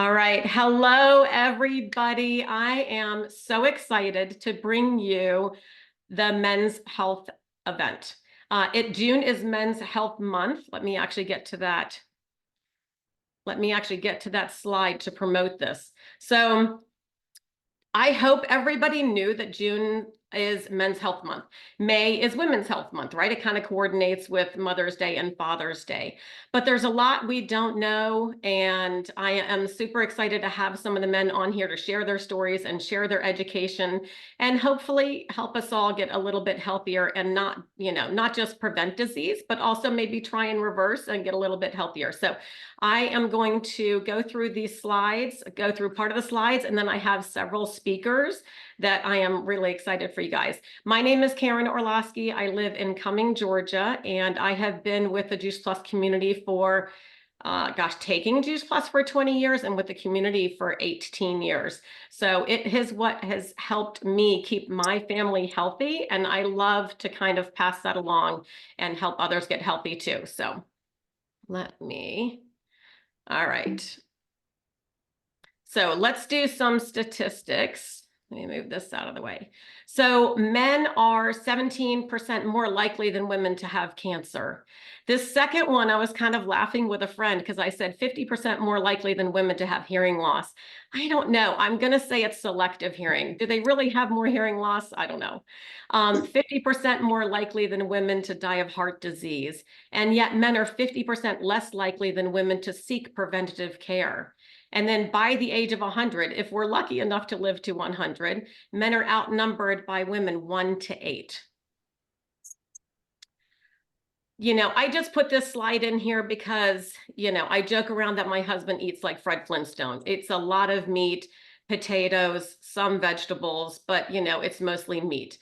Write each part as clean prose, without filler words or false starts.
All right. Hello, everybody. I am so excited to bring you the Men's Health event. June is Men's Health Month. Let me actually get to that. Let me actually get to that slide to promote this. So I hope everybody knew that June is Men's Health Month. May is Women's Health Month, right? It kind of coordinates with Mother's Day and Father's Day. But there's a lot we don't know, and I am super excited to have some of the men on here to share their stories and share their education and hopefully help us all get a little bit healthier and not just prevent disease, but also maybe try and reverse and get a little bit healthier. So I am going to go through these slides, go through part of the slides, and then I have several speakers that I am really excited for you guys. My name is Karen Orlowski. I live in Cumming, Georgia, and I have been with the Juice Plus community for, taking Juice Plus for 20 years and with the community for 18 years. So it is what has helped me keep my family healthy, and I love to kind of pass that along and help others get healthy too. So all right. So let's do some statistics. Let me move this out of the way. So men are 17% more likely than women to have cancer. This second one, I was kind of laughing with a friend because I said 50% more likely than women to have hearing loss. I don't know. I'm going to say it's selective hearing. Do they really have more hearing loss? I don't know. 50% more likely than women to die of heart disease. And yet men are 50% less likely than women to seek preventative care. And then by the age of 100, if we're lucky enough to live to 100, men are outnumbered by women 1-8. I just put this slide in here because, I joke around that my husband eats like Fred Flintstone. It's a lot of meat, potatoes, some vegetables, but, it's mostly meat.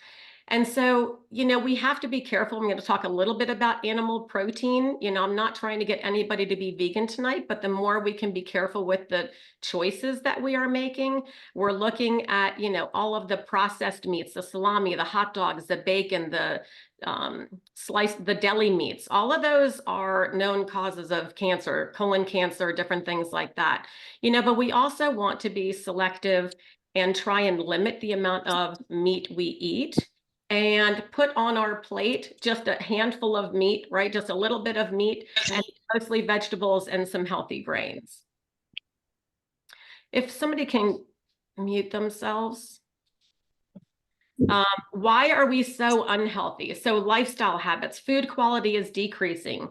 And so, we have to be careful. I'm going to talk a little bit about animal protein. I'm not trying to get anybody to be vegan tonight, but the more we can be careful with the choices that we are making, we're looking at, all of the processed meats, the salami, the hot dogs, the bacon, the the deli meats. All of those are known causes of cancer, colon cancer, different things like that. But we also want to be selective and try and limit the amount of meat we eat and put on our plate just a handful of meat, right? Just a little bit of meat and mostly vegetables and some healthy grains. If somebody can mute themselves. Why are we so unhealthy? So lifestyle habits, food quality is decreasing.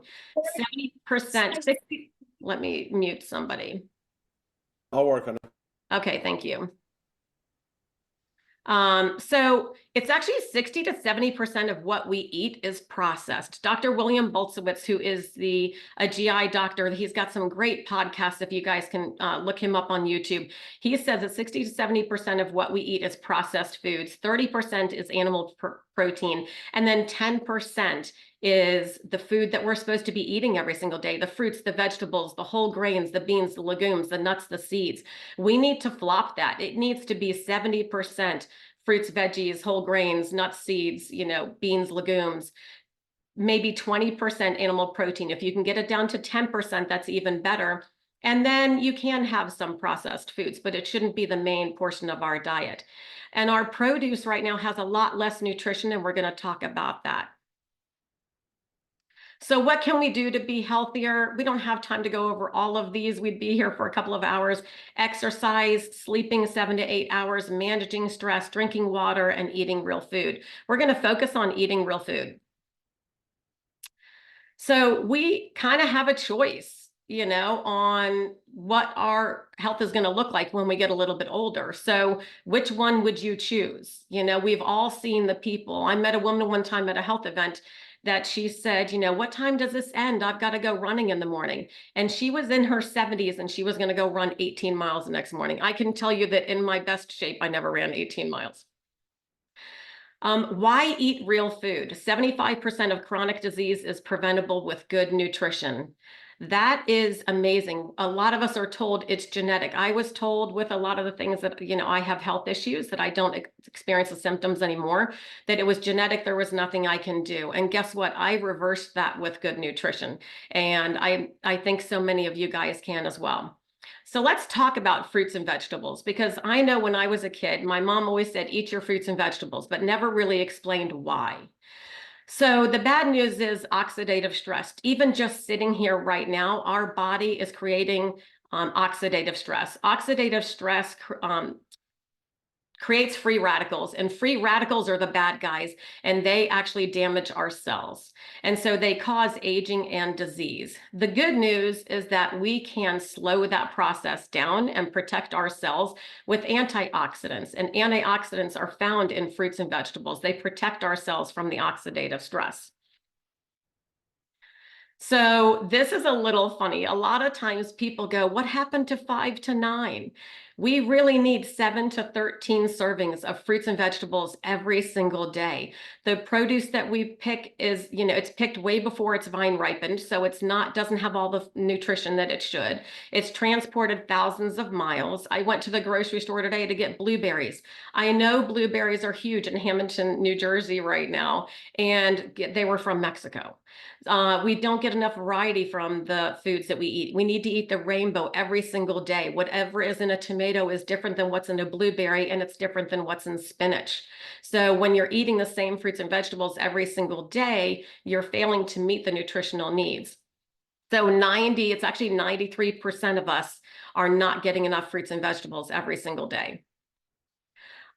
70%, 60, let me mute somebody. I'll work on it. Okay, thank you. So it's actually 60 to 70% of what we eat is processed. Dr. William Boltzowitz, who is a GI doctor, he's got some great podcasts if you guys can look him up on YouTube. He says that 60 to 70% of what we eat is processed foods, 30% is animal protein, and then 10% is the food that we're supposed to be eating every single day, the fruits, the vegetables, the whole grains, the beans, the legumes, the nuts, the seeds. We need to flop that. It needs to be 70% fruits, veggies, whole grains, nuts, seeds, beans, legumes, maybe 20% animal protein. If you can get it down to 10%, that's even better. And then you can have some processed foods, but it shouldn't be the main portion of our diet. And our produce right now has a lot less nutrition, and we're going to talk about that. So what can we do to be healthier? We don't have time to go over all of these. We'd be here for a couple of hours. Exercise, sleeping 7 to 8 hours, managing stress, drinking water, and eating real food. We're going to focus on eating real food. So we kind of have a choice, on what our health is going to look like when we get a little bit older. So which one would you choose? We've all seen the people. I met a woman one time at a health event that she said, what time does this end? I've got to go running in the morning. And she was in her 70s and she was going to go run 18 miles the next morning. I can tell you that in my best shape, I never ran 18 miles. Why eat real food? 75% of chronic disease is preventable with good nutrition. That is amazing. A lot of us are told it's genetic. I was told with a lot of the things that, I have health issues, that I don't experience the symptoms anymore, that it was genetic, there was nothing I can do. And guess what? I reversed that with good nutrition. And I think so many of you guys can as well. So let's talk about fruits and vegetables, because I know when I was a kid, my mom always said, eat your fruits and vegetables, but never really explained why. So the bad news is oxidative stress. Even just sitting here right now, our body is creating oxidative stress. Oxidative stress creates free radicals, and free radicals are the bad guys, and they actually damage our cells. And so they cause aging and disease. The good news is that we can slow that process down and protect our cells with antioxidants. And antioxidants are found in fruits and vegetables. They protect our cells from the oxidative stress. So this is a little funny. A lot of times people go, what happened to 5 to 9? We really need 7 to 13 servings of fruits and vegetables every single day. The produce that we pick is, it's picked way before it's vine ripened, so it's not, doesn't have all the nutrition that it should. It's transported thousands of miles. I went to the grocery store today to get blueberries. I know blueberries are huge in Hamilton, New Jersey right now, and they were from Mexico. We don't get enough variety from the foods that we eat. We need to eat the rainbow every single day. Whatever is in a tomato is different than what's in a blueberry, and it's different than what's in spinach. So when you're eating the same fruits and vegetables every single day, you're failing to meet the nutritional needs. So it's actually 93% of us are not getting enough fruits and vegetables every single day.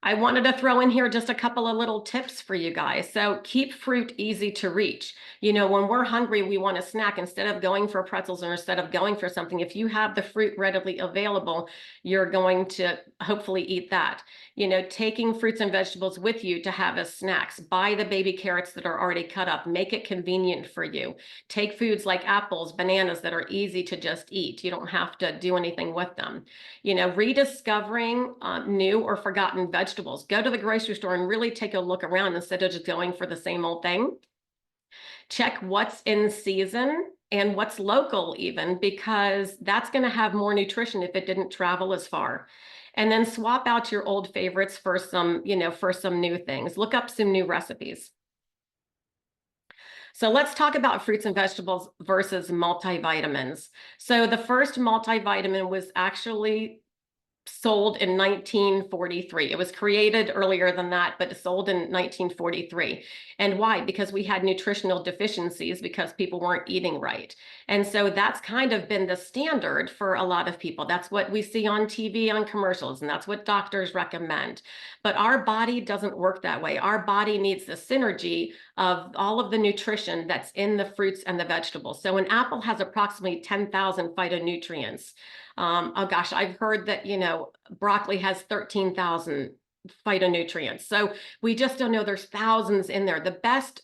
I wanted to throw in here just a couple of little tips for you guys. So keep fruit easy to reach. When we're hungry, we want a snack. Instead of going for pretzels or instead of going for something, if you have the fruit readily available, you're going to hopefully eat that. Taking fruits and vegetables with you to have as snacks. Buy the baby carrots that are already cut up. Make it convenient for you. Take foods like apples, bananas that are easy to just eat. You don't have to do anything with them. Rediscovering new or forgotten vegetables. Go to the grocery store and really take a look around instead of just going for the same old thing. Check what's in season and what's local even, because that's going to have more nutrition if it didn't travel as far. And then swap out your old favorites for some, for some new things. Look up some new recipes. So let's talk about fruits and vegetables versus multivitamins. So the first multivitamin was actually sold in 1943. It was created earlier than that, but sold in 1943. And why? Because we had nutritional deficiencies because people weren't eating right. And so that's kind of been the standard for a lot of people. That's what we see on TV, on commercials, and that's what doctors recommend. But our body doesn't work that way. Our body needs the synergy of all of the nutrition that's in the fruits and the vegetables. So an apple has approximately 10,000 phytonutrients. Oh gosh, I've heard that, broccoli has 13,000 phytonutrients. So we just don't know, there's thousands in there. The best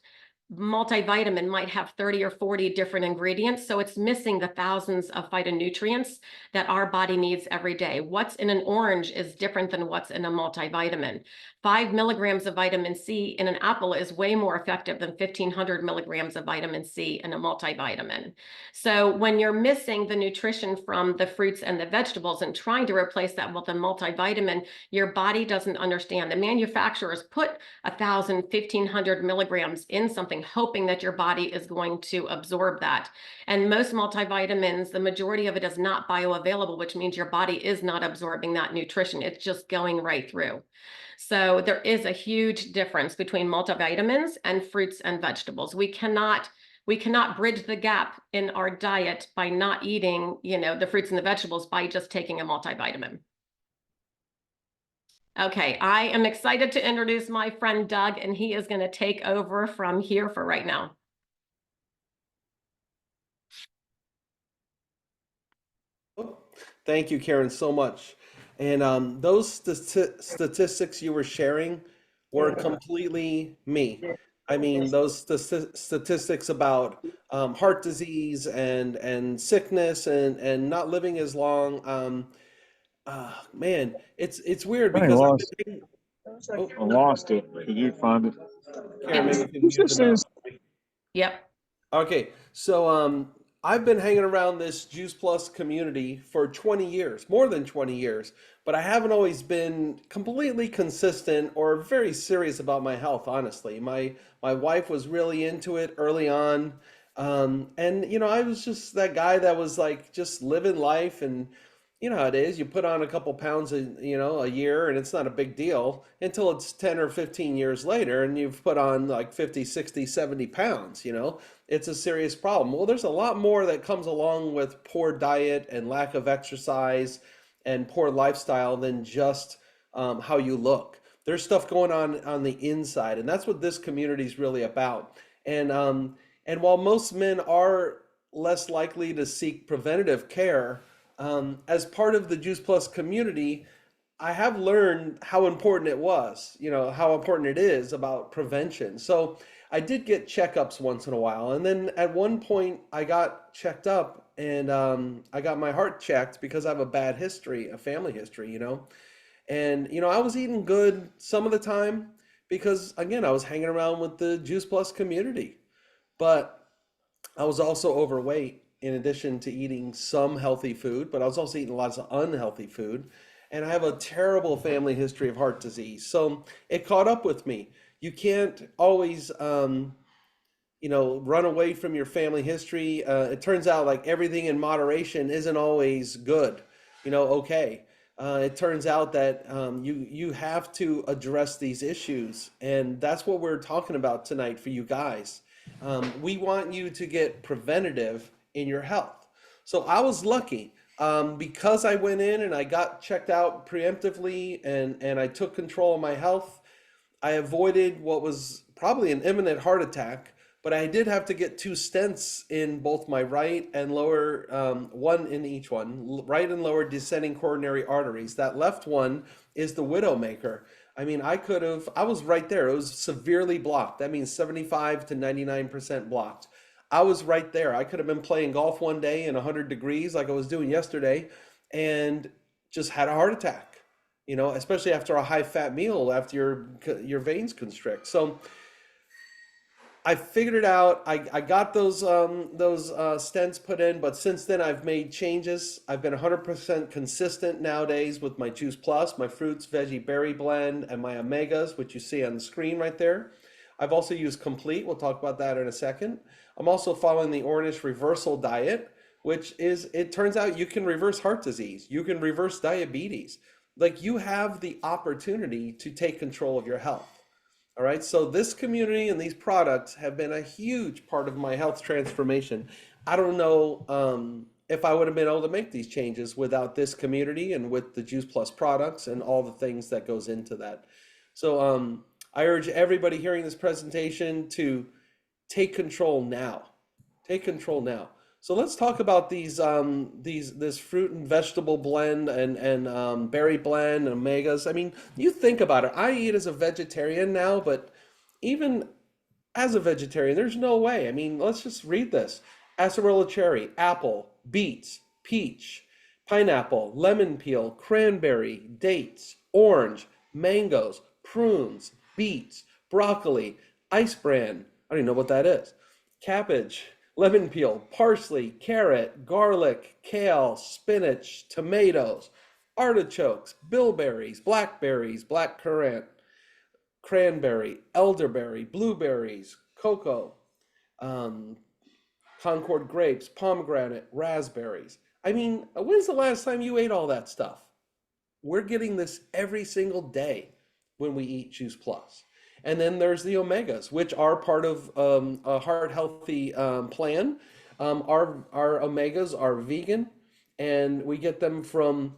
multivitamin might have 30 or 40 different ingredients, so it's missing the thousands of phytonutrients that our body needs every day. What's in an orange is different than what's in a multivitamin. 5 milligrams of vitamin C in an apple is way more effective than 1,500 milligrams of vitamin C in a multivitamin. So when you're missing the nutrition from the fruits and the vegetables and trying to replace that with a multivitamin, your body doesn't understand. The manufacturers put 1,000, 1,500 milligrams in something, hoping that your body is going to absorb that. And most multivitamins, the majority of it is not bioavailable, which means your body is not absorbing that nutrition. It's just going right through. So there is a huge difference between multivitamins and fruits and vegetables. We cannot bridge the gap in our diet by not eating, the fruits and the vegetables by just taking a multivitamin. Okay, I am excited to introduce my friend Doug, and he is going to take over from here for right now. Thank you, Karen, so much. And those statistics you were sharing were completely me. I mean, those statistics about heart disease and sickness and not living as long. Man, it's weird I because lost. oh, I lost it. Did you find it? Karen, maybe you can What's mute this them out. is? Yep. Okay, so I've been hanging around this Juice Plus community for 20 years, more than 20 years, but I haven't always been completely consistent or very serious about my health, honestly. My wife was really into it early on. And I was just that guy that was like just living life and you know how it is. You put on a couple pounds a year, and it's not a big deal until it's 10 or 15 years later and you've put on like 50, 60, 70 pounds, It's a serious problem. Well, there's a lot more that comes along with poor diet and lack of exercise and poor lifestyle than just how you look. There's stuff going on the inside, and that's what this community is really about. And while most men are less likely to seek preventative care, as part of the Juice Plus community, I have learned how important it was, how important it is about prevention. So I did get checkups once in a while. And then at one point, I got checked up and I got my heart checked because I have a bad history, a family history. And, I was eating good some of the time because, again, I was hanging around with the Juice Plus community. But I was also overweight in addition to eating some healthy food, but I was also eating lots of unhealthy food. And I have a terrible family history of heart disease. So it caught up with me. You can't always, run away from your family history. It turns out like everything in moderation isn't always good, okay. It turns out that you have to address these issues. And that's what we're talking about tonight for you guys. We want you to get preventative in your health. So I was lucky because I went in and I got checked out preemptively and I took control of my health. I avoided what was probably an imminent heart attack, but I did have to get 2 stents in both my right and lower, one in each one, right and lower descending coronary arteries. That left one is the widowmaker. I mean, I was right there. It was severely blocked. That means 75 to 99% blocked. I was right there. I could have been playing golf one day in 100 degrees like I was doing yesterday and just had a heart attack, especially after a high fat meal, after your veins constrict. So I figured it out. I got those stents put in, but since then I've made changes. I've been 100% consistent nowadays with my Juice Plus, my fruits, veggie, berry blend, and my omegas, which you see on the screen right there. I've also used Complete. We'll talk about that in a second. I'm also following the Ornish Reversal Diet, which is, it turns out you can reverse heart disease. You can reverse diabetes. Like, you have the opportunity to take control of your health. All right, so this community and these products have been a huge part of my health transformation. I don't know if I would have been able to make these changes without this community and with the Juice Plus products and all the things that goes into that. So I urge everybody hearing this presentation to take control now. Take control now. So let's talk about this fruit and vegetable blend and berry blend and omegas. I mean, you think about it. I eat as a vegetarian now, but even as a vegetarian, there's no way. I mean, let's just read this. Acerola cherry, apple, beets, peach, pineapple, lemon peel, cranberry, dates, orange, mangoes, prunes, beets, broccoli, ice bran. I don't even know what that is. Cabbage, lemon peel, parsley, carrot, garlic, kale, spinach, tomatoes, artichokes, bilberries, blackberries, blackcurrant, cranberry, elderberry, blueberries, cocoa, Concord grapes, pomegranate, raspberries. I mean, when's the last time you ate all that stuff? We're getting this every single day when we eat Juice Plus. And then there's the omegas, which are part of a heart healthy plan. Our omegas are vegan, and we get them from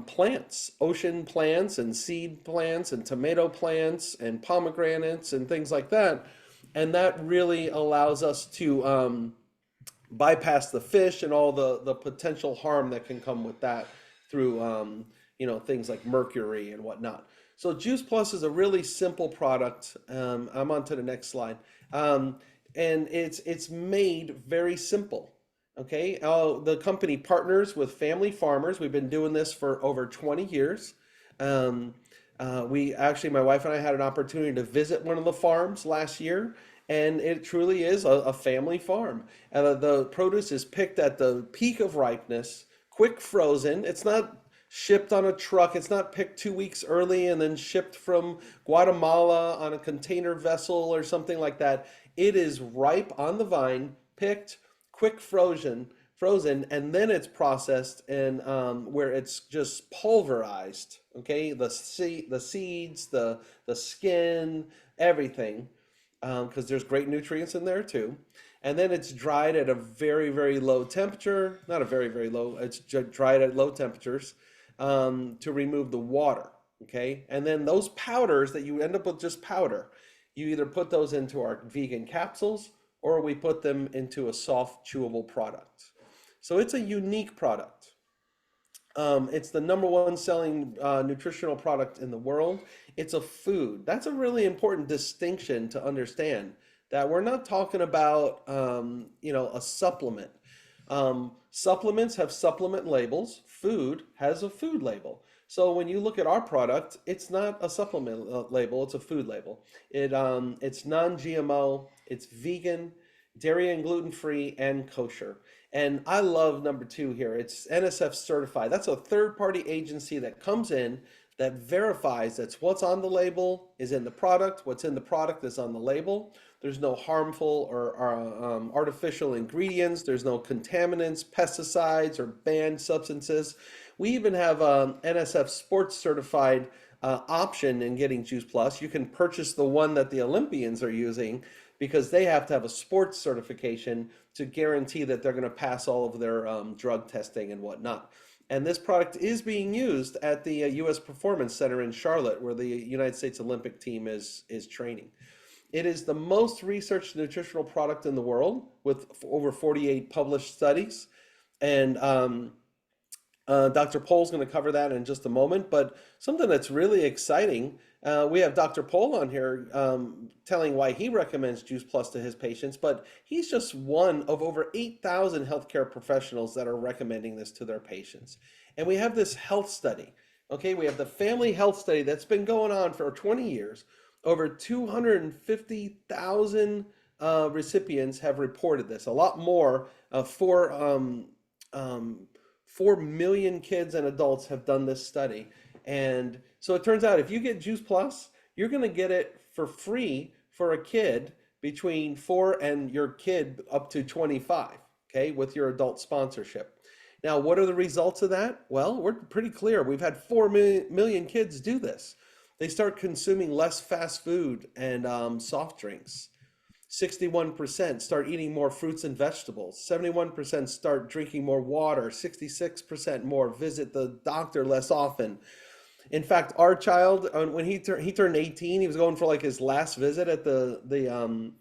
plants, ocean plants and seed plants and tomato plants and pomegranates and things like that. And that really allows us to bypass the fish and all the potential harm that can come with that through things like mercury and whatnot. So Juice Plus is a really simple product. I'm on to the next slide. And it's made very simple. Okay, the company partners with family farmers. We've been doing this for over 20 years. My wife and I had an opportunity to visit one of the farms last year, and it truly is a family farm. The produce is picked at the peak of ripeness, quick frozen. It's not shipped on a truck. It's not picked 2 weeks early and then shipped from Guatemala on a container vessel or something like that. It is ripe on the vine, picked, quick frozen, frozen, and then it's processed and where it's just pulverized. Okay, the seeds, the skin, everything, because there's great nutrients in there too. And then it's dried at a very, very low temperature, not a very, very low, it's dried at low temperatures to remove the water. Okay, and then those powders that you end up with just powder, you either put those into our vegan capsules or we put them into a soft chewable product. So it's a unique product. It's the number one selling nutritional product in the world. It's a food. That's a really important distinction to understand, that we're not talking about, a supplement. Supplements have supplement labels. Food has a food label. So when you look at our product, it's not a supplement label, it's a food label. It's non-GMO, it's vegan, dairy and gluten-free, and kosher. And I love number 2 here. It's NSF certified. That's a third-party agency that comes in that verifies that what's on the label is in the product, what's in the product is on the label. There's no harmful or artificial ingredients. There's no contaminants, pesticides, or banned substances. We even have NSF sports certified option in getting Juice Plus. You can purchase the one that the Olympians are using because they have to have a sports certification to guarantee that they're going to pass all of their drug testing and whatnot. And this product is being used at the U.S. Performance Center in Charlotte, where the United States Olympic team is training. It is the most researched nutritional product in the world with over 48 published studies. And Dr. Pohl's going to cover that in just a moment. But something that's really exciting, we have Dr. Pohl on here telling why he recommends Juice Plus to his patients, but he's just one of over 8,000 healthcare professionals that are recommending this to their patients. And we have this health study. Okay, we have the family health study that's been going on for 20 years. Over 250,000 recipients have reported this. A lot more. 4 million kids and adults have done this study. And so it turns out if you get Juice Plus, you're going to get it for free for a kid between 4 and your kid up to 25, okay, with your adult sponsorship. Now, what are the results of that? Well, we're pretty clear. We've had 4 million kids do this. They start consuming less fast food and soft drinks. 61% start eating more fruits and vegetables. 71% start drinking more water. 66% more visit the doctor less often. In fact, our child, when he turned 18, he was going for like his last visit at the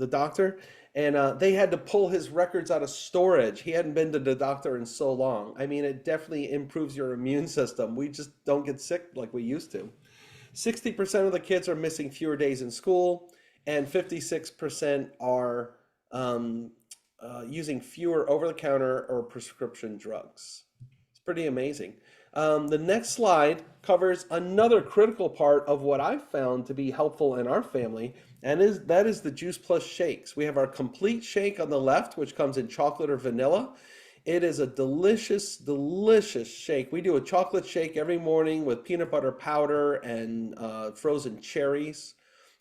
doctor, and they had to pull his records out of storage. He hadn't been to the doctor in so long. I mean, it definitely improves your immune system. We just don't get sick like we used to. 60% of the kids are missing fewer days in school, and 56% are using fewer over-the-counter or prescription drugs. It's pretty amazing. The next slide covers another critical part of what I've found to be helpful in our family, and that is the Juice Plus shakes. We have our complete shake on the left, which comes in chocolate or vanilla. It is a delicious, delicious shake. We do a chocolate shake every morning with peanut butter powder and frozen cherries.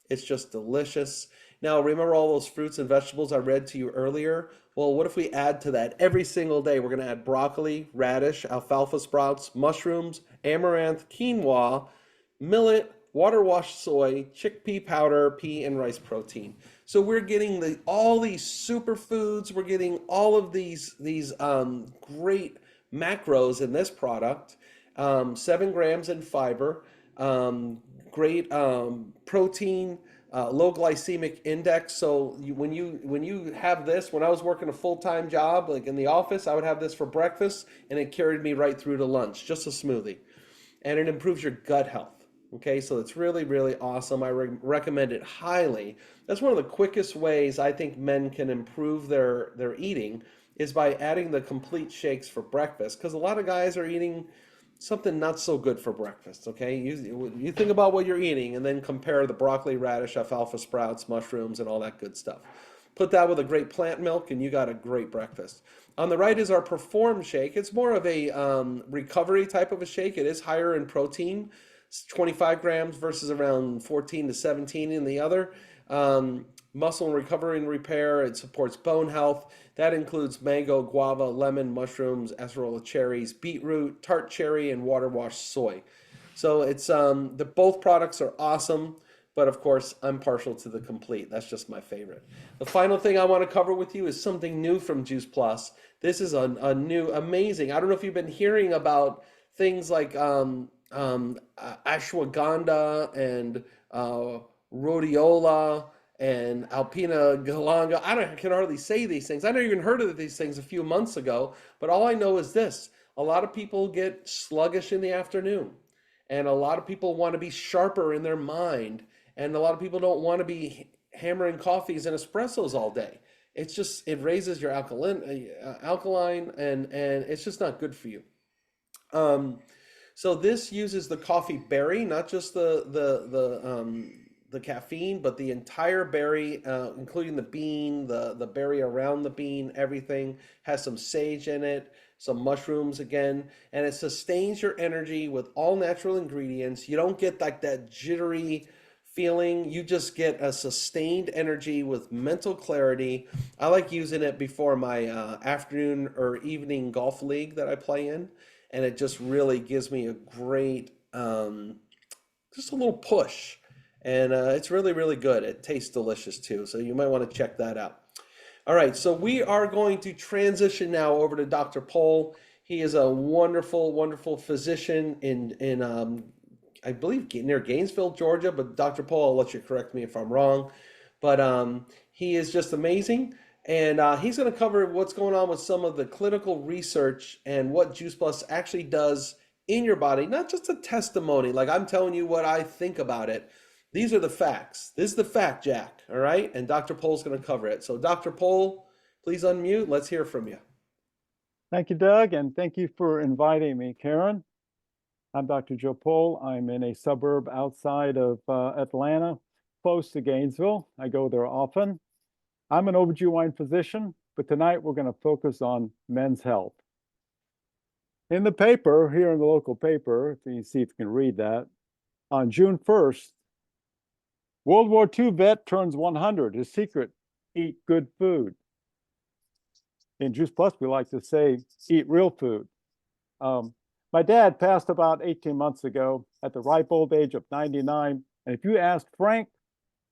It's just delicious. Now, remember all those fruits and vegetables I read to you earlier? Well, what if we add to that every single day? We're going to add broccoli, radish, alfalfa sprouts, mushrooms, amaranth, quinoa, millet, water washed soy, chickpea powder, pea and rice protein. So we're getting all these superfoods. We're getting all of these great macros in this product. 7 grams in fiber, great protein, low glycemic index. So when you have this, when I was working a full-time job, like in the office, I would have this for breakfast and it carried me right through to lunch, just a smoothie. And it improves your gut health. Okay, so it's really, really awesome. I recommend it highly. That's one of the quickest ways I think men can improve their eating is by adding the complete shakes for breakfast, because a lot of guys are eating something not so good for breakfast. Okay, you think about what you're eating and then compare the broccoli, radish, alfalfa sprouts, mushrooms, and all that good stuff. Put that with a great plant milk and you got a great breakfast. On the right is our Perform shake. It's more of a recovery type of a shake. It is higher in protein. It's 25 grams versus around 14 to 17 in the other. muscle and recovery and repair. It supports bone health. That includes mango, guava, lemon, mushrooms, acerola cherries, beetroot, tart cherry, and water washed soy. So it's the both products are awesome, but of course I'm partial to the complete. That's just my favorite. The final thing I want to cover with you is something new from Juice Plus. This is a new amazing. I don't know if you've been hearing about things like ashwagandha and rhodiola and alpina galanga. I can hardly say these things. I never even heard of these things a few months ago, but all I know is this. A lot of people get sluggish in the afternoon, and a lot of people want to be sharper in their mind, and a lot of people don't want to be hammering coffees and espressos all day. It's just it raises your alkaline, and it's just not good for you. So this uses the coffee berry, not just the caffeine, but the entire berry, including the bean, the berry around the bean, everything has some sage in it, some mushrooms again, and it sustains your energy with all natural ingredients. You don't get like that jittery feeling. You just get a sustained energy with mental clarity. I like using it before my afternoon or evening golf league that I play in, and it just really gives me a great, just a little push. And it's really, really good. It tastes delicious too. So you might want to check that out. All right, so we are going to transition now over to Dr. Pohl. He is a wonderful, wonderful physician in I believe near Gainesville, Georgia. But Dr. Pohl, I'll let you correct me if I'm wrong. But he is just amazing. And he's going to cover what's going on with some of the clinical research and what Juice Plus actually does in your body, not just a testimony. Like I'm telling you what I think about it. These are the facts. This is the fact, Jack. All right. And Dr. Pohl's going to cover it. So Dr. Pohl, please unmute. Let's hear from you. Thank you, Doug. And thank you for inviting me, Karen. I'm Dr. Joe Pohl. I'm in a suburb outside of Atlanta, close to Gainesville. I go there often. I'm an OBGYN physician, but tonight we're going to focus on men's health. In the paper, here in the local paper, if you see if you can read that, on June 1st, World War II vet turns 100. His secret, eat good food. In Juice Plus, we like to say, eat real food. My dad passed about 18 months ago at the ripe old age of 99. And if you asked Frank,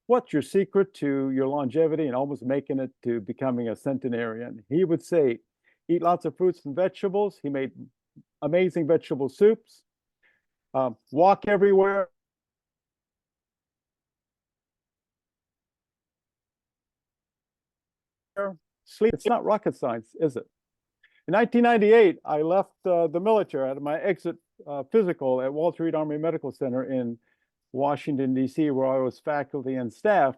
what's your secret to your longevity and almost making it to becoming a centenarian? He would say, eat lots of fruits and vegetables. He made amazing vegetable soups, walk everywhere. Sleep. It's not rocket science, is it? In 1998, I left the military at my exit physical at Walter Reed Army Medical Center in Washington, D.C., where I was faculty and staff.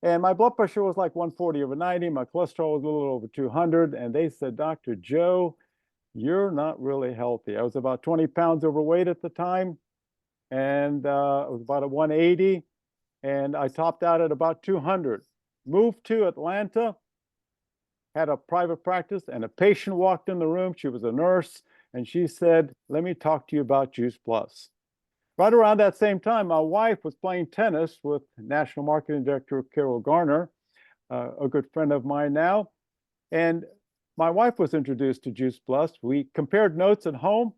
And my blood pressure was like 140/90. My cholesterol was a little over 200. And they said, Dr. Joe, you're not really healthy. I was about 20 pounds overweight at the time. And I was about a 180. And I topped out at about 200. Moved to Atlanta, had a private practice, and a patient walked in the room. She was a nurse, and she said, let me talk to you about Juice Plus. Right around that same time, my wife was playing tennis with National Marketing Director Carol Garner, a good friend of mine now. And my wife was introduced to Juice Plus. We compared notes at home.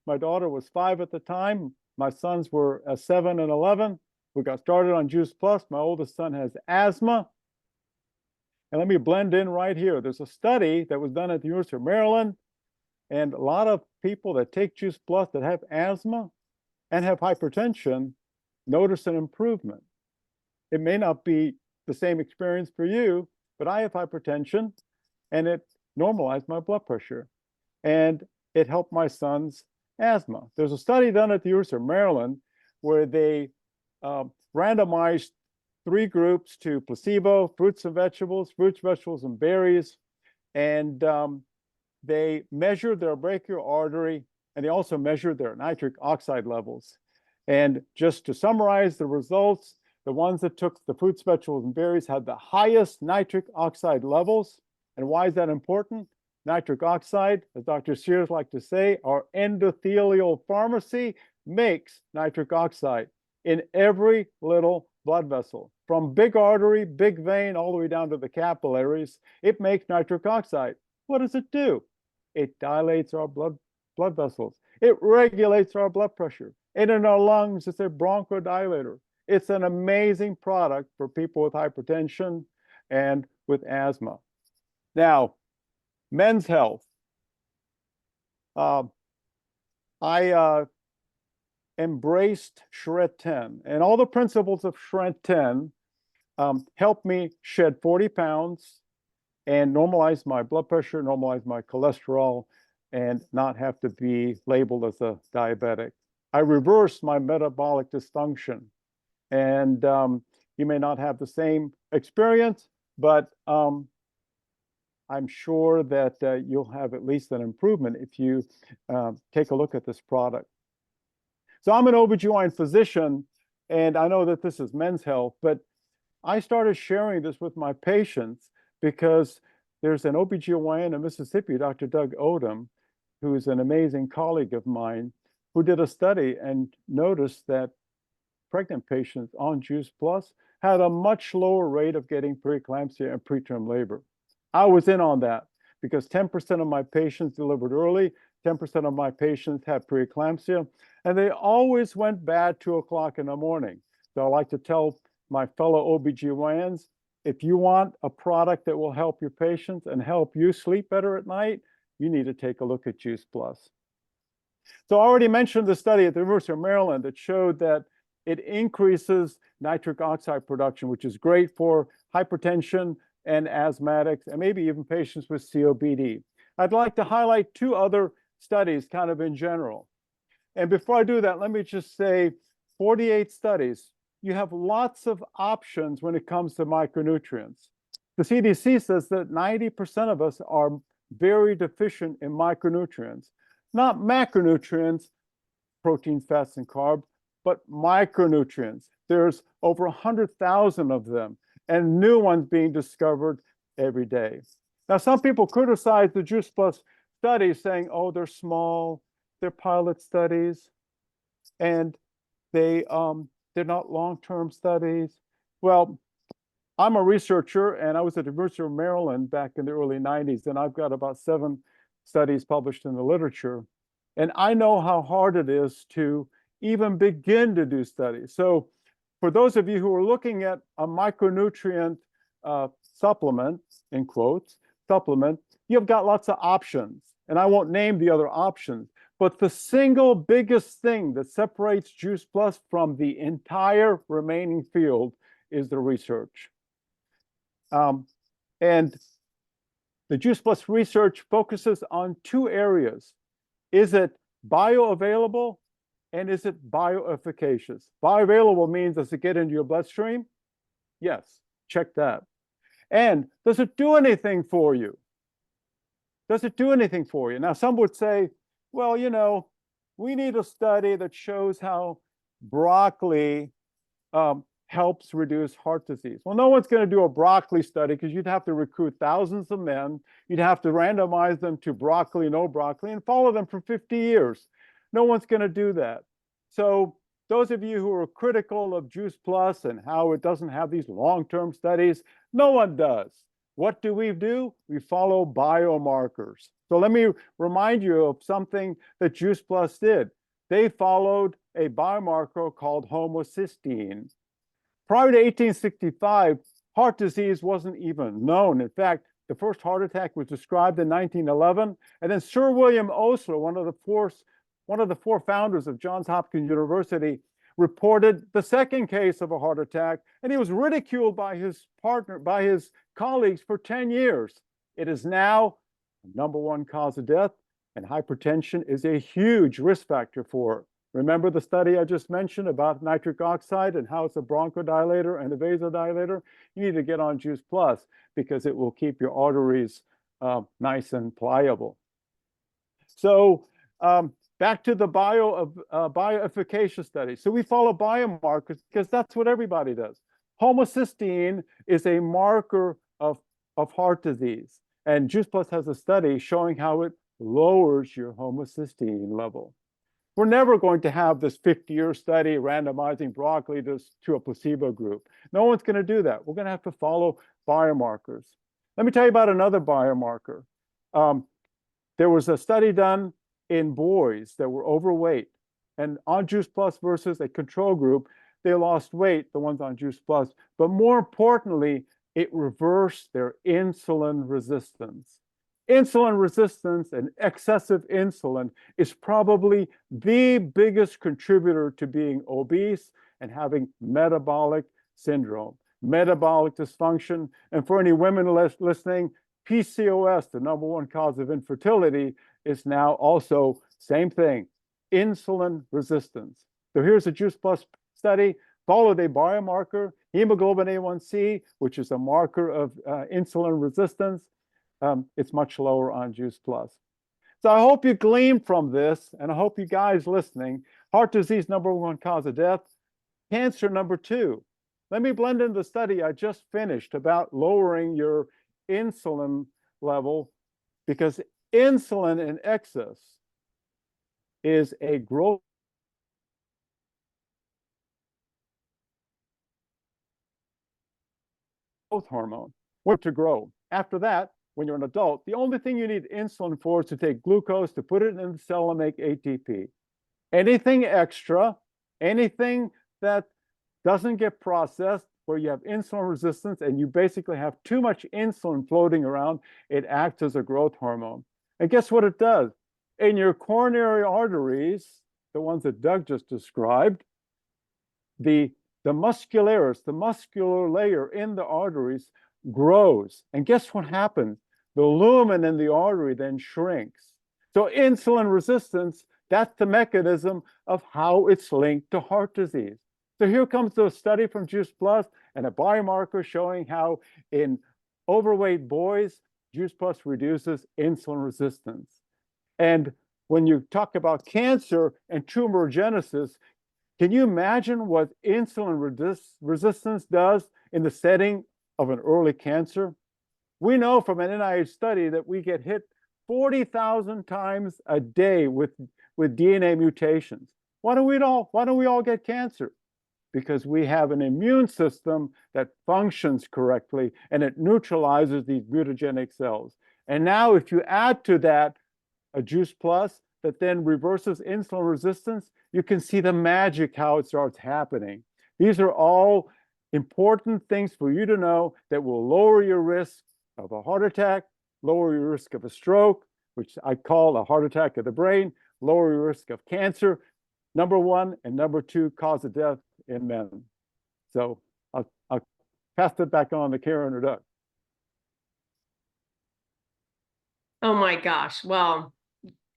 My daughter was 5 at the time. My sons were 7 and 11. We got started on Juice Plus. My oldest son has asthma. And let me blend in right here. There's a study that was done at the University of Maryland, and a lot of people that take Juice Plus that have asthma and have hypertension notice an improvement. It may not be the same experience for you, but I have hypertension, and it normalized my blood pressure, and it helped my son's asthma. There's a study done at the University of Maryland where they randomized 3 groups to placebo, fruits, vegetables, and berries. And they measured their brachial artery, and they also measured their nitric oxide levels. And just to summarize the results, the ones that took the fruits, vegetables, and berries had the highest nitric oxide levels. And why is that important? Nitric oxide, as Dr. Sears likes to say, our endothelial pharmacy makes nitric oxide in every little blood vessel. From big artery, big vein, all the way down to the capillaries, it makes nitric oxide. What does it do? It dilates our blood vessels. It regulates our blood pressure. And in our lungs, it's a bronchodilator. It's an amazing product for people with hypertension and with asthma. Now, Men's Health. I embraced Shred 10, and all the principles of Shred 10 helped me shed 40 pounds and normalize my blood pressure, normalize my cholesterol, and not have to be labeled as a diabetic. I reversed my metabolic dysfunction. And you may not have the same experience, but I'm sure that you'll have at least an improvement if you take a look at this product. So I'm an OBGYN physician, and I know that this is Men's Health, but I started sharing this with my patients because there's an OBGYN in Mississippi, Dr. Doug Odom, who's an amazing colleague of mine, who did a study and noticed that pregnant patients on Juice Plus had a much lower rate of getting preeclampsia and preterm labor. I was in on that because 10% of my patients delivered early, 10% of my patients had preeclampsia, and they always went bad 2 o'clock in the morning. So I like to tell my fellow OBGYNs, if you want a product that will help your patients and help you sleep better at night, you need to take a look at Juice Plus. So I already mentioned the study at the University of Maryland that showed that it increases nitric oxide production, which is great for hypertension and asthmatics, and maybe even patients with COPD. I'd like to highlight 2 other studies kind of in general. And before I do that, let me just say 48 studies. You have lots of options when it comes to micronutrients. The CDC says that 90% of us are very deficient in micronutrients, not macronutrients, protein, fats, and carbs, but micronutrients. There's over 100,000 of them, and new ones being discovered every day. Now, some people criticize the Juice Plus studies, saying, oh, they're small, they're pilot studies, and they're not long-term studies. Well, I'm a researcher, and I was at the University of Maryland back in the early 90s, and I've got about 7 studies published in the literature. And I know how hard it is to even begin to do studies. So for those of you who are looking at a micronutrient supplement, in quotes, supplement, you've got lots of options. And I won't name the other options, but the single biggest thing that separates Juice Plus from the entire remaining field is the research. And the Juice Plus research focuses on 2 areas. Is it bioavailable? And is it bioefficacious? Bioavailable means, does it get into your bloodstream? Yes, check that. And does it do anything for you? Does it do anything for you? Now, some would say, well, you know, we need a study that shows how broccoli helps reduce heart disease. Well, no one's going to do a broccoli study because you'd have to recruit thousands of men. You'd have to randomize them to broccoli, no broccoli, and follow them for 50 years. No one's going to do that. So those of you who are critical of Juice Plus and how it doesn't have these long-term studies, no one does. What do? We follow biomarkers. So let me remind you of something that Juice Plus did. They followed a biomarker called homocysteine. Prior to 1865, heart disease wasn't even known. In fact, the first heart attack was described in 1911, and then Sir William Osler, one of the 4 founders of Johns Hopkins University, reported the second case of a heart attack, and he was ridiculed by his colleagues for 10 years. It is now the #1 cause of death, and hypertension is a huge risk factor for it. Remember the study I just mentioned about nitric oxide and how it's a bronchodilator and a vasodilator? You need to get on Juice Plus because it will keep your arteries nice and pliable. So back to the bioefficacious study. So we follow biomarkers because that's what everybody does. Homocysteine is a marker of heart disease. And Juice Plus has a study showing how it lowers your homocysteine level. We're never going to have this 50-year study randomizing broccoli to a placebo group. No one's going to do that. We're going to have to follow biomarkers. Let me tell you about another biomarker. There was a study done in boys that were overweight, and on Juice Plus versus a control group, they lost weight, the ones on Juice Plus, but more importantly, it reversed their insulin resistance. Insulin resistance and excessive insulin is probably the biggest contributor to being obese and having metabolic syndrome, metabolic dysfunction. And for any women listening, PCOS, the #1 cause of infertility, is now also same thing, insulin resistance. So here's a Juice Plus study, followed a biomarker, hemoglobin A1C, which is a marker of insulin resistance. It's much lower on Juice Plus. So I hope you glean from this, and I hope you guys listening, heart disease, #1 cause of death, cancer, #2. Let me blend in the study I just finished about lowering your insulin level, because insulin in excess is a growth hormone. Where to grow. After that, when you're an adult, the only thing you need insulin for is to take glucose, to put it in the cell and make ATP. Anything extra, anything that doesn't get processed, where you have insulin resistance and you basically have too much insulin floating around, it acts as a growth hormone. And guess what it does? In your coronary arteries, the ones that Doug just described, the muscularis, the muscular layer in the arteries grows. And guess what happens? The lumen in the artery then shrinks. So insulin resistance, that's the mechanism of how it's linked to heart disease. So here comes the study from Juice Plus and a biomarker showing how in overweight boys, Juice Plus reduces insulin resistance. And when you talk about cancer and tumorigenesis, can you imagine what insulin resistance does in the setting of an early cancer? We know from an NIH study that we get hit 40,000 times a day with DNA mutations. Why don't we all get cancer? Because we have an immune system that functions correctly and it neutralizes these mutagenic cells. And now if you add to that a Juice Plus that then reverses insulin resistance, you can see the magic, how it starts happening. These are all important things for you to know that will lower your risk of a heart attack, lower your risk of a stroke, which I call a heart attack of the brain, lower your risk of cancer, #1 and #2 cause of death in men. So I'll pass it back on to Karen or Doug. Oh my gosh. Well,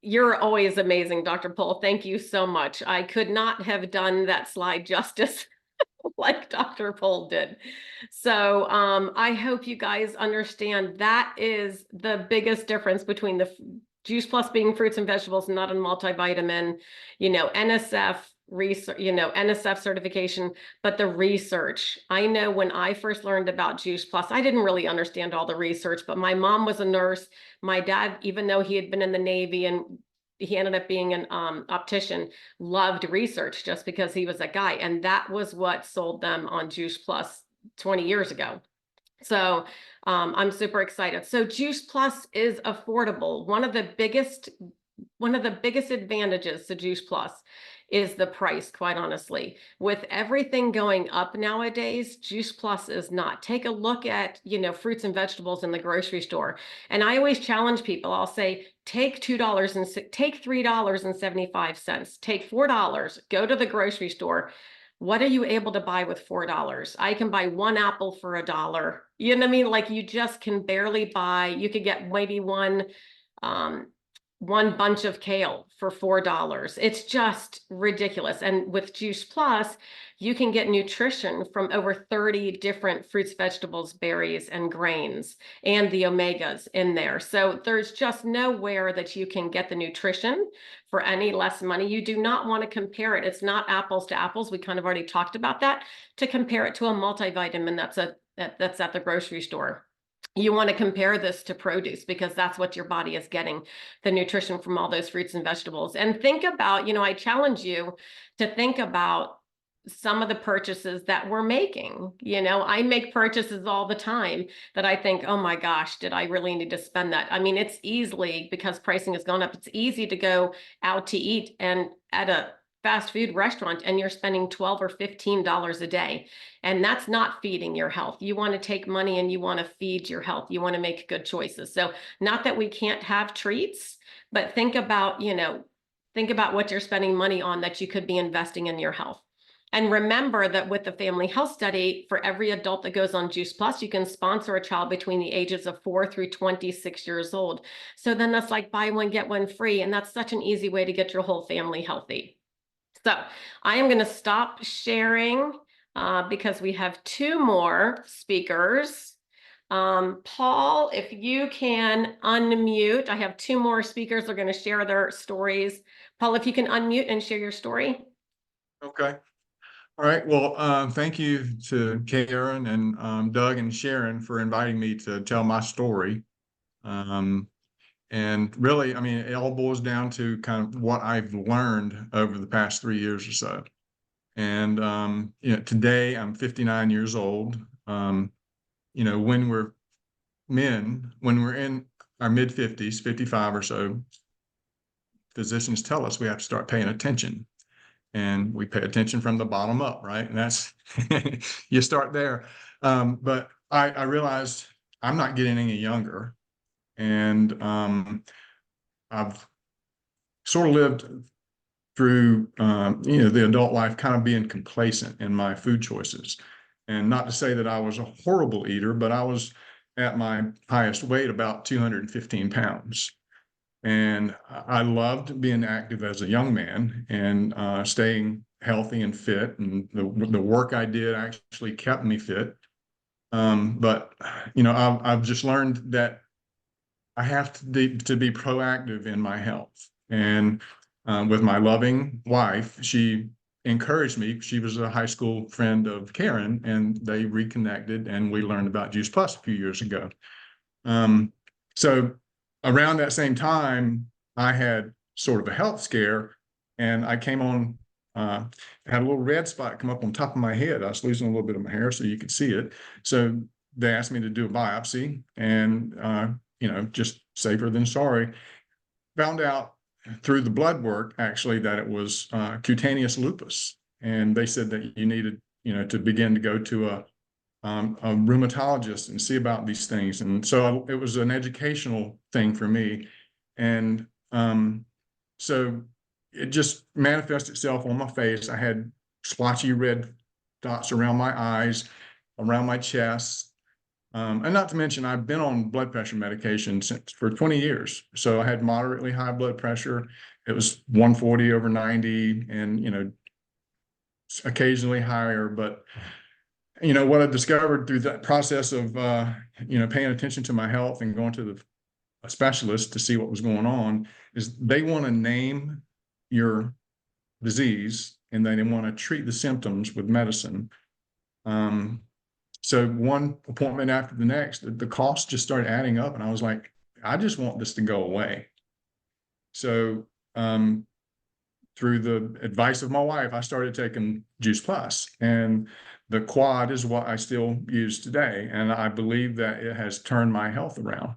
you're always amazing, Dr. Pohl. Thank you so much. I could not have done that slide justice like Dr. Pohl did. So I hope you guys understand that is the biggest difference between the Juice Plus being fruits and vegetables, not a multivitamin, NSF research, NSF certification, but the research. I know when I first learned about Juice Plus, I didn't really understand all the research, but my mom was a nurse. My dad, even though he had been in the Navy and he ended up being an optician, loved research just because he was a guy. And that was what sold them on Juice Plus 20 years ago. So I'm super excited. So Juice Plus is affordable. One of the biggest advantages to Juice Plus is the price, quite honestly. With everything going up nowadays, Juice Plus is not. Take a look at, fruits and vegetables in the grocery store. And I always challenge people. I'll say, take $3.75, take $4, go to the grocery store. What are you able to buy with $4? I can buy one apple for $1. You know what I mean? Like you just can barely buy, you could get maybe one bunch of kale for $4. It's just ridiculous. And with Juice Plus, you can get nutrition from over 30 different fruits, vegetables, berries, and grains, and the omegas in there. So there's just nowhere that you can get the nutrition for any less money. You do not want to compare it. It's not apples to apples. We kind of already talked about that, to compare it to a multivitamin that's at the grocery store. you want to compare this to produce because that's what your body is getting, the nutrition from all those fruits and vegetables. And think about, I challenge you to think about some of the purchases that we're making. I make purchases all the time that I think, oh my gosh, did I really need to spend that? I mean, it's easily, because pricing has gone up, it's easy to go out to eat and at a fast food restaurant and you're spending $12 or $15 a day. And that's not feeding your health. You want to take money and you want to feed your health. You want to make good choices. So not that we can't have treats, but think about what you're spending money on that you could be investing in your health. And remember that with the Family Health Study, for every adult that goes on Juice Plus, you can sponsor a child between the ages of 4 through 26 years old. So then that's like buy one, get one free. And that's such an easy way to get your whole family healthy. So I am going to stop sharing because we have 2 more speakers. Paul, if you can unmute, I have 2 more speakers. They're going to share their stories. Paul, if you can unmute and share your story. Okay. All right. Well, thank you to Karen and Doug and Sharon for inviting me to tell my story. And really, I mean, it all boils down to kind of what I've learned over the past 3 years or so. And, today I'm 59 years old. When we're men, when we're in our mid 50s, 55 or so, physicians tell us we have to start paying attention. And we pay attention from the bottom up, right? And that's, you start there. But I realized I'm not getting any younger. And I've sort of lived through, the adult life kind of being complacent in my food choices. And not to say that I was a horrible eater, but I was at my highest weight about 215 pounds. And I loved being active as a young man and staying healthy and fit. And the work I did actually kept me fit. But I've just learned that I have to be proactive in my health. And with my loving wife, she encouraged me. She was a high school friend of Karen, and they reconnected, and we learned about Juice Plus a few years ago. So around that same time, I had sort of a health scare, and I came on, had a little red spot come up on top of my head. I was losing a little bit of my hair so you could see it. So they asked me to do a biopsy, and just safer than sorry. Found out through the blood work, actually, that it was cutaneous lupus. And they said that you needed, to begin to go to a rheumatologist and see about these things. And so it was an educational thing for me. And so it just manifested itself on my face. I had splotchy red dots around my eyes, around my chest. And not to mention, I've been on blood pressure medication for 20 years. So I had moderately high blood pressure. It was 140 over 90 and, occasionally higher. But, what I discovered through that process of, paying attention to my health and going to a specialist to see what was going on is they want to name your disease and they want to treat the symptoms with medicine. So one appointment after the next, the costs just started adding up. And I was like, I just want this to go away. So through the advice of my wife, I started taking Juice Plus. And the quad is what I still use today. And I believe that it has turned my health around.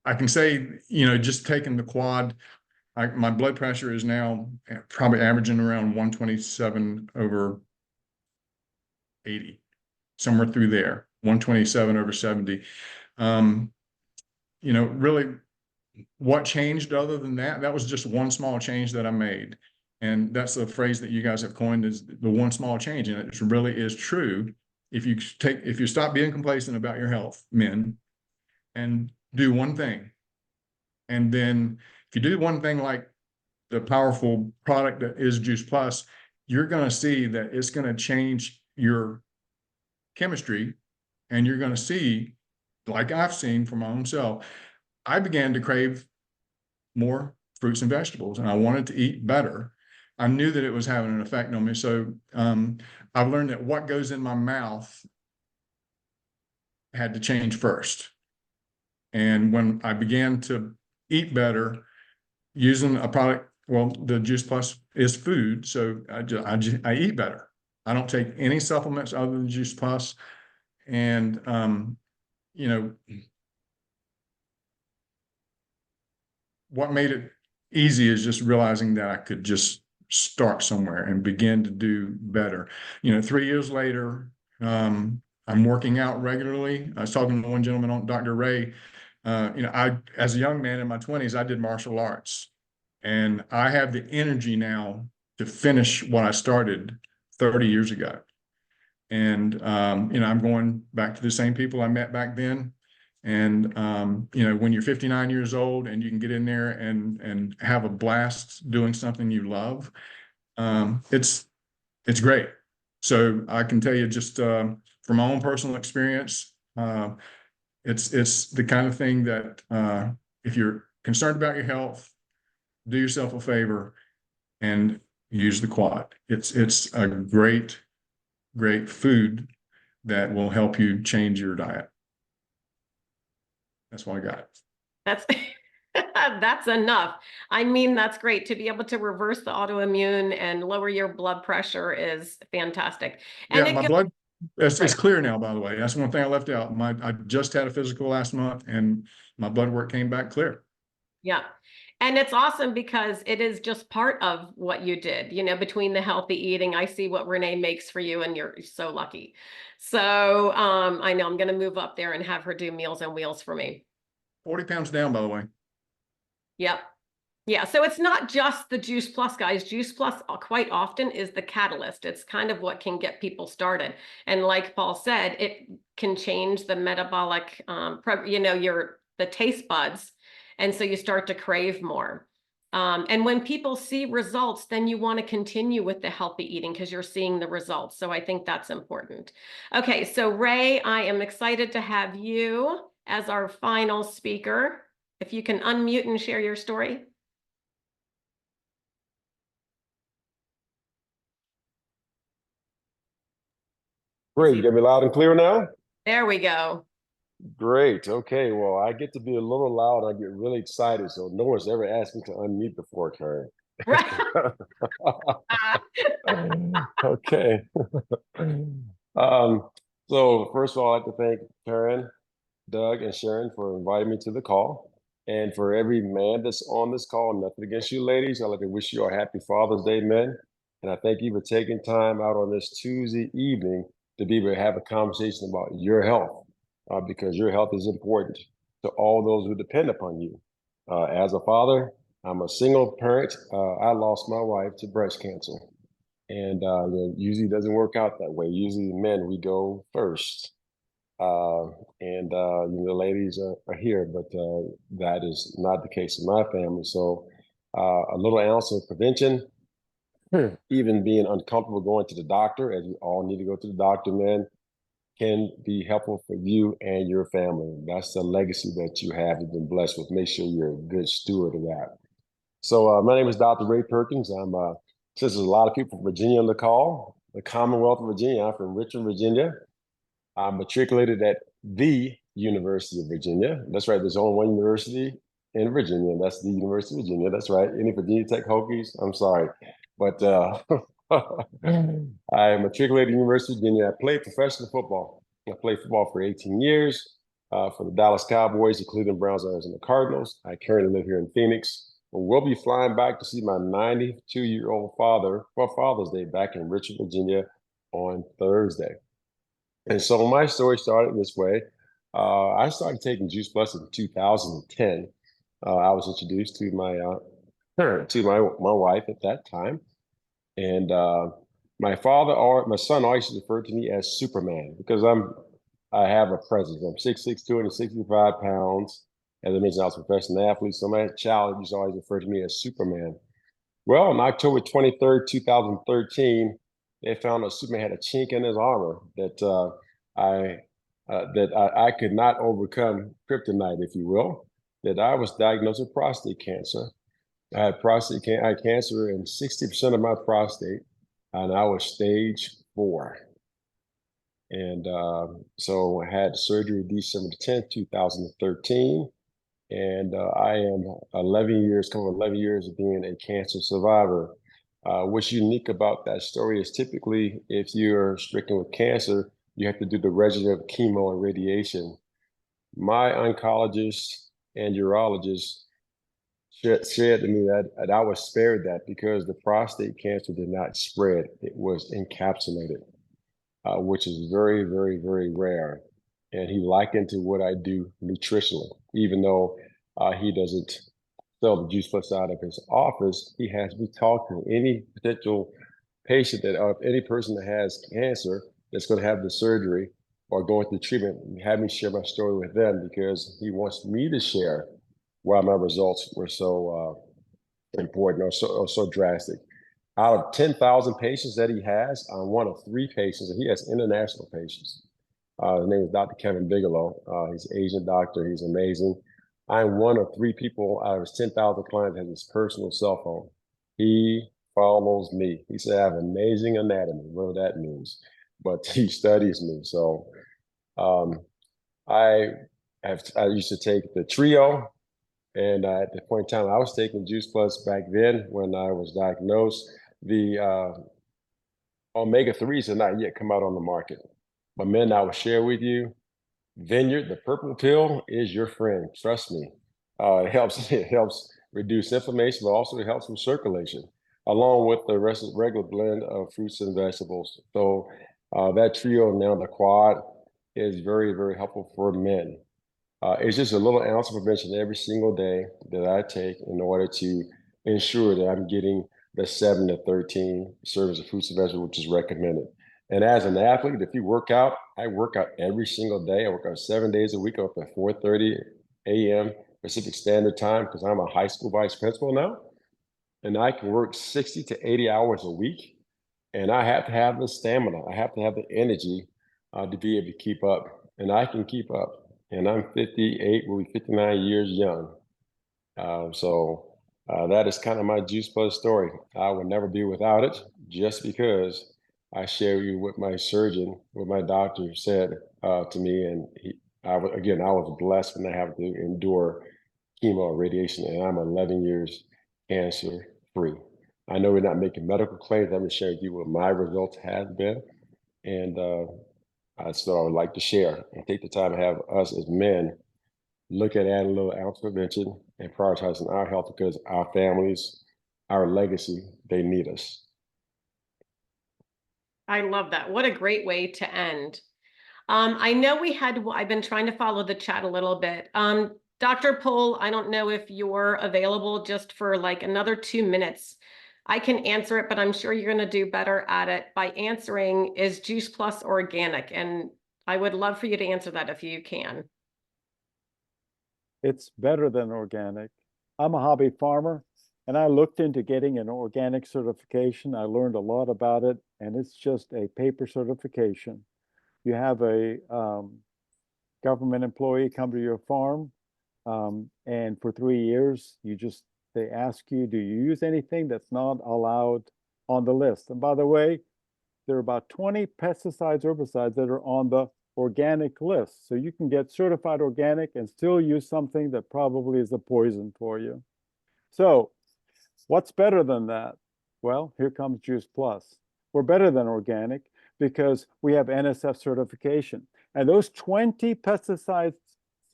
I can say, just taking the quad, my blood pressure is now probably averaging around 127 over 80, somewhere through there, 127 over 70. Really what changed other than that? That was just one small change that I made. And that's the phrase that you guys have coined, is the one small change. And it really is true. If you stop being complacent about your health, men, and do one thing, and then if you do one thing like the powerful product that is Juice Plus, you're going to see that it's going to change your chemistry, and you're going to see, like I've seen for my own self, I began to crave more fruits and vegetables, and I wanted to eat better. I knew that it was having an effect on me. So I've learned that what goes in my mouth had to change first. And when I began to eat better using a product, well, the Juice Plus is food, so I eat better. I don't take any supplements other than Juice Plus. And, you know, what made it easy is just realizing that I could just start somewhere and begin to do better. You know, 3 years later, I'm working out regularly. I was talking to one gentleman, on Dr. Ray. You know, as a young man in my 20s, I did martial arts, and I have the energy now to finish what I started 30 years ago. And, you know, I'm going back to the same people I met back then. And, you know, when you're 59 years old and you can get in there and have a blast doing something you love, it's great. So I can tell you just, from my own personal experience, it's the kind of thing that, if you're concerned about your health, do yourself a favor and use the quad. It's a great food that will help you change your diet. That's what I got. That's that's enough. I mean, that's great. To be able to reverse the autoimmune and lower your blood pressure is fantastic. And Yeah, it my goes, blood, it's Right. clear now, by the way. That's one thing I left out. I just had a physical last month and my blood work came back clear. Yeah. And it's awesome because it is just part of what you did, you know, between the healthy eating. I see what Renee makes for you and you're so lucky. So I know I'm going to move up there and have her do Meals on Wheels for me. 40 pounds down, by the way. Yep. Yeah. So it's not just the Juice Plus, guys. Juice Plus quite often is the catalyst. It's kind of what can get people started. And like Paul said, it can change the metabolic, you know, the taste buds. And so you start to crave more. And when people see results, then you want to continue with the healthy eating because you're seeing the results. So I think that's important. Okay, so Ray, I am excited to have you as our final speaker. If you can unmute and share your story. Great, you get me loud and clear now? There we go. Great, okay, well, I get to be a little loud, I get really excited, so no one's ever asked me to unmute before, Karen. Right. Okay. So first of all, I'd like to thank Karen, Doug, and Sharon for inviting me to the call. And for every man that's on this call, nothing against you ladies, I'd like to wish you a happy Father's Day, men. And I thank you for taking time out on this Tuesday evening to be able to have a conversation about your health, because your health is important to all those who depend upon you. As a father, I'm a single parent. I lost my wife to breast cancer. And it usually doesn't work out that way. Usually men, we go first. You know, the ladies are here, but that is not the case in my family. So a little ounce of prevention, even being uncomfortable going to the doctor, as we all need to go to the doctor, man, can be helpful for you and your family. That's the legacy that you have been blessed with. Make sure you're a good steward of that. So my name is Dr. Ray Perkins. Since there's a lot of people from Virginia on the call, the Commonwealth of Virginia, I'm from Richmond, Virginia. I'm matriculated at the University of Virginia. That's right, there's only one university in Virginia, and that's the University of Virginia. That's right, any Virginia Tech Hokies, I'm sorry. But I matriculated at the University of Virginia. I played professional football. I played football for 18 years for the Dallas Cowboys, the Cleveland Browns, and the Cardinals. I currently live here in Phoenix. We'll be flying back to see my 92-year-old father for Father's Day back in Richmond, Virginia on Thursday. And so my story started this way. I started taking Juice Plus in 2010. I was introduced to my wife at that time. And my son always referred to me as Superman because I have a presence. I'm 6'6", 265 pounds. As I mentioned, I was a professional athlete, so my child used to always refer to me as Superman. Well, on October 23rd, 2013, they found that Superman had a chink in his armor that I could not overcome, kryptonite, if you will, that I was diagnosed with prostate cancer. I had cancer in 60% of my prostate, and I was stage 4. And so I had surgery December 10th, 2013. And I am 11 years, coming 11 years of being a cancer survivor. What's unique about that story is typically if you're stricken with cancer, you have to do the regimen of chemo and radiation. My oncologist and urologist said to me that I was spared that because the prostate cancer did not spread. It was encapsulated, which is very, very, very rare. And he likened to what I do nutritionally, even though he doesn't sell the Juice Plus out of his office. He has me talk to any potential patient that, or any person that has cancer that's going to have the surgery or going through treatment, have me share my story with them because he wants me to share why my results were so important or so drastic. Out of 10,000 patients that he has, I'm one of 3 patients, and he has international patients. His name is Dr. Kevin Bigelow. He's an Asian doctor. He's amazing. I'm one of 3 people out of his 10,000 clients that has his personal cell phone. He follows me. He said I have amazing anatomy, whatever that means, but he studies me. So I used to take the Trio, and at the point in time I was taking Juice Plus back then when I was diagnosed. The omega-3s had not yet come out on the market. But men, I will share with you, Vineyard, the purple pill is your friend. Trust me. It helps reduce inflammation, but also it helps with circulation, along with the rest of the regular blend of fruits and vegetables. So that Trio, now the quad, is very, very helpful for men. It's just a little ounce of prevention every single day that I take in order to ensure that I'm getting the 7 to 13 servings of fruits and vegetables, which is recommended. And as an athlete, if you work out, I work out every single day. I work out 7 days a week up at 4:30 a.m. Pacific Standard Time because I'm a high school vice principal now. And I can work 60 to 80 hours a week. And I have to have the stamina. I have to have the energy to be able to keep up. And I can keep up. And I'm 58, will be 59 years young. So that is kind of my Juice Plus story. I would never be without it just because I share you what my surgeon, what my doctor said to me. And I was blessed when I have to endure chemo radiation, and I'm 11 years cancer free. I know we're not making medical claims. I'm just sharing with you what my results have been. And that's what I would like to share and take the time to have us as men look at adding a little ounce prevention and prioritizing our health because our families, our legacy, they need us. I love that. What a great way to end. I know I've been trying to follow the chat a little bit. Dr. Pohl, I don't know if you're available just for like another 2 minutes. I can answer it, but I'm sure you're going to do better at it by answering, is Juice Plus organic? And I would love for you to answer that if you can. It's better than organic. I'm a hobby farmer, and I looked into getting an organic certification. I learned a lot about it, and it's just a paper certification. You have a government employee come to your farm, and for 3 years, they ask you, do you use anything that's not allowed on the list? And by the way, there are about 20 pesticides, herbicides that are on the organic list. So you can get certified organic and still use something that probably is a poison for you. So what's better than that? Well, here comes Juice Plus. We're better than organic because we have NSF certification. And those 20 pesticides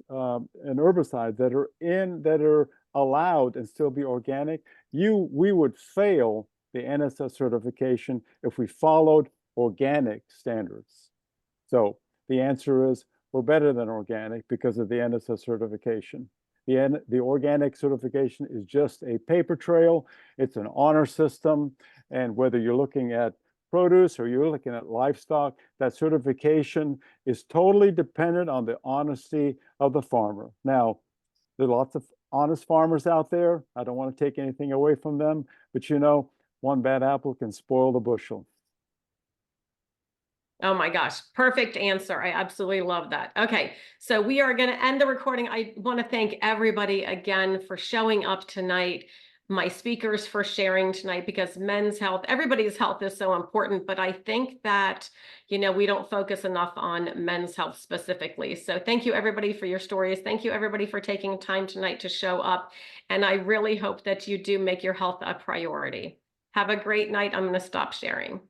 and herbicides that are allowed and still be organic, we would fail the NSF certification if we followed organic standards. So the answer is we're better than organic because of the NSF certification. The organic certification is just a paper trail. It's an honor system. And whether you're looking at produce or you're looking at livestock, that certification is totally dependent on the honesty of the farmer. Now, there are lots of honest farmers out there. I don't want to take anything away from them, but you know, one bad apple can spoil the bushel. Oh my gosh, perfect answer. I absolutely love that. Okay, so we are going to end the recording. I want to thank everybody again for showing up tonight. my speakers for sharing tonight, because men's health, everybody's health is so important, but I think that, you know, we don't focus enough on men's health specifically. So thank you everybody for your stories. Thank you everybody for taking time tonight to show up. And I really hope that you do make your health a priority. Have a great night. I'm going to stop sharing.